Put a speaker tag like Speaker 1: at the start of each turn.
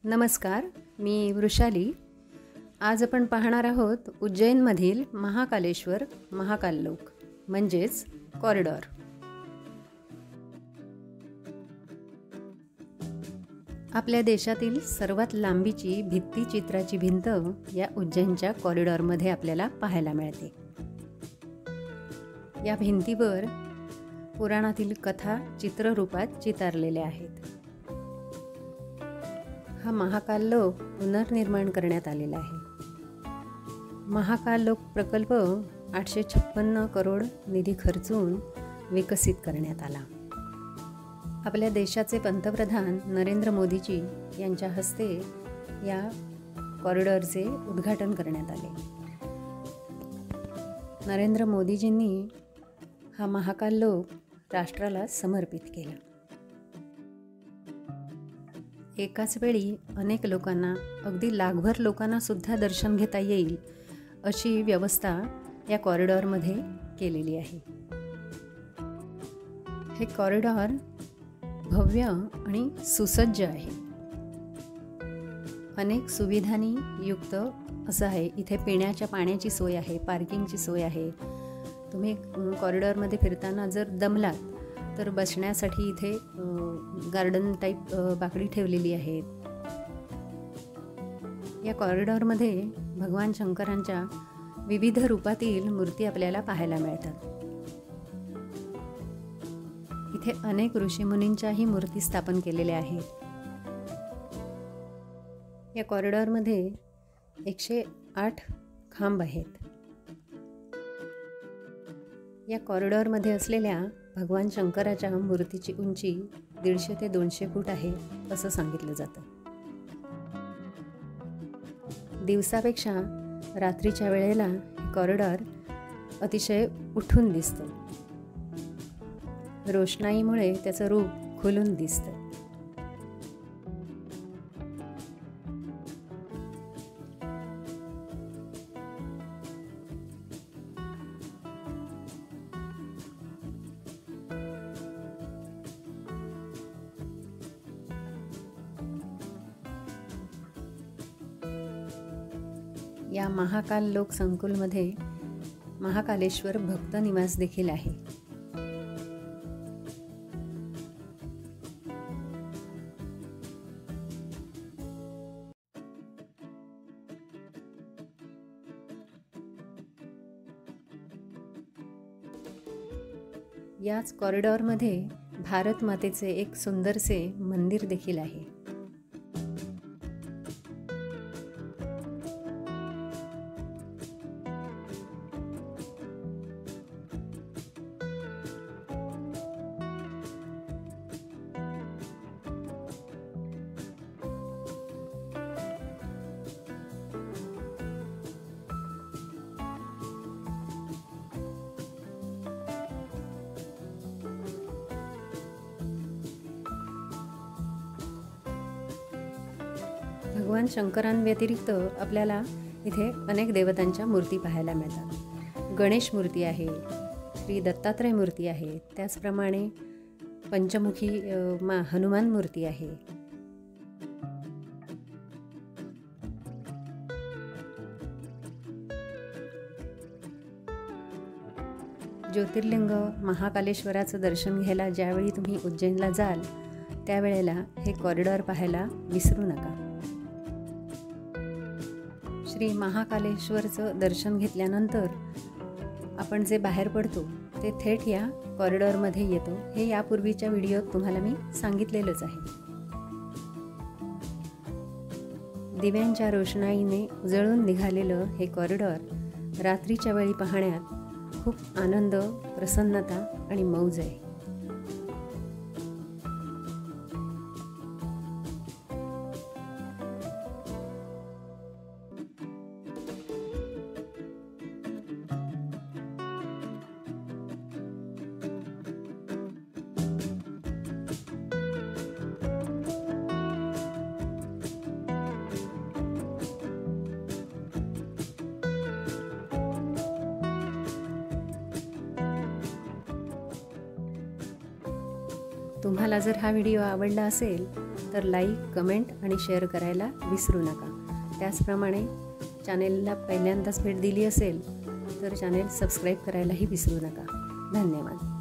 Speaker 1: नमस्कार, मी वृषाली। आज आपण पाहणार आहोत उज्जैनमधील महाकालेश्वर महाकाललोक म्हणजेच कॉरिडॉर। आपल्या देशातील सर्वात लांबीची भित्तिचित्राची भिंत या उज्जैनच्या कॉरिडॉरमध्ये आपल्याला पाहायला मिळते। या भिंतीवर पुराणातील कथा चित्ररूपात चितारलेल्या आहेत। हा महाकाल लोक पुनर्निर्माण करण्यात आलेला आहे। महाकाल लोक प्रकल्प 856 करोड निधी खर्चून विकसित करण्यात आला। आपल्या देशाचे पंतप्रधान नरेंद्र मोदीजी यांच्या हस्ते या कॉरिडॉरचे उद्घाटन करण्यात आले। नरेंद्र मोदीजींनी हा महाकाल लोक राष्ट्राला समर्पित केला। एकाच वेळी अनेक लोकांना, अगदी लाखभर लोकांना सुद्धा दर्शन घेता येईल अशी व्यवस्था या कॉरिडॉरमध्ये केलेली आहे। हे कॉरिडॉर भव्य आणि सुसज्ज आहे। अनेक सुविधांनी युक्त असं आहे। इथे पिण्याच्या पाण्याची सोय आहे, पार्किंगची सोय आहे। तुम्ही कॉरिडॉरमध्ये फिरताना जर दमलात तर बसण्यासाठी इथे गार्डन टाईप बाकडी ठेवलेली आहेत। या कॉरिडॉरमध्ये भगवान शंकरांच्या विविध रूपातील मूर्ती आपल्याला पाहायला मिळतात। इथे अनेक ऋषीमुनींच्याही मूर्ती स्थापन केलेल्या आहेत। या कॉरिडॉरमध्ये 108 खांब आहेत। या कॉरिडॉरमध्ये असलेल्या भगवान शंकराच्या मूर्तीची उंची 150 ते 200 फूट आहे असं सांगितलं जातं। दिवसापेक्षा रात्रीच्या वेळेला हे कॉरिडॉर अतिशय उठून दिसतं। रोषणाईमुळे त्याचं रूप खुलून दिसतं। या महाकाल लोक संकुलमध्ये महाकालेश्वर भक्त निवास देखील आहे। याच कॉरिडॉरमध्ये भारत मातेचे एक सुंदरसे मंदिर देखील आहे। भगवान शंकरांव्यतिरिक्त आपल्याला इथे अनेक देवतांच्या मूर्ती पाहायला मिळतात। गणेश मूर्ती आहे, श्री दत्तात्रय मूर्ती आहे, त्याचप्रमाणे पंचमुखी हनुमान मूर्ती आहे। ज्योतिर्लिंग महाकालेश्वराचं दर्शन घ्यायला ज्यावेळी तुम्ही उज्जैनला जाल त्यावेळेला हे कॉरिडॉर पाहायला विसरू नका। श्री महाकालेश्वरचं दर्शन घेतल्यानंतर आपण जे बाहेर पडतो ते थेट या कॉरिडॉरमध्ये येतो। हे यापूर्वीच्या व्हिडिओत तुम्हाला मी सांगितलेलंच आहे। दिव्यांच्या रोषणाईने उजळून निघालेलं हे कॉरिडॉर रात्रीच्या वेळी पाहण्यात खूप आनंद, प्रसन्नता आणि मौज आहे। तुम्हाला जर हा व्हिडिओ आवडला असेल तर लाईक, कमेंट आणि शेअर करायला विसरू नका. त्याचप्रमाणे चॅनेलला पहिल्यांदाच भेट दिली असेल तर चॅनेल सबस्क्राईब करायलाही विसरू नका. धन्यवाद.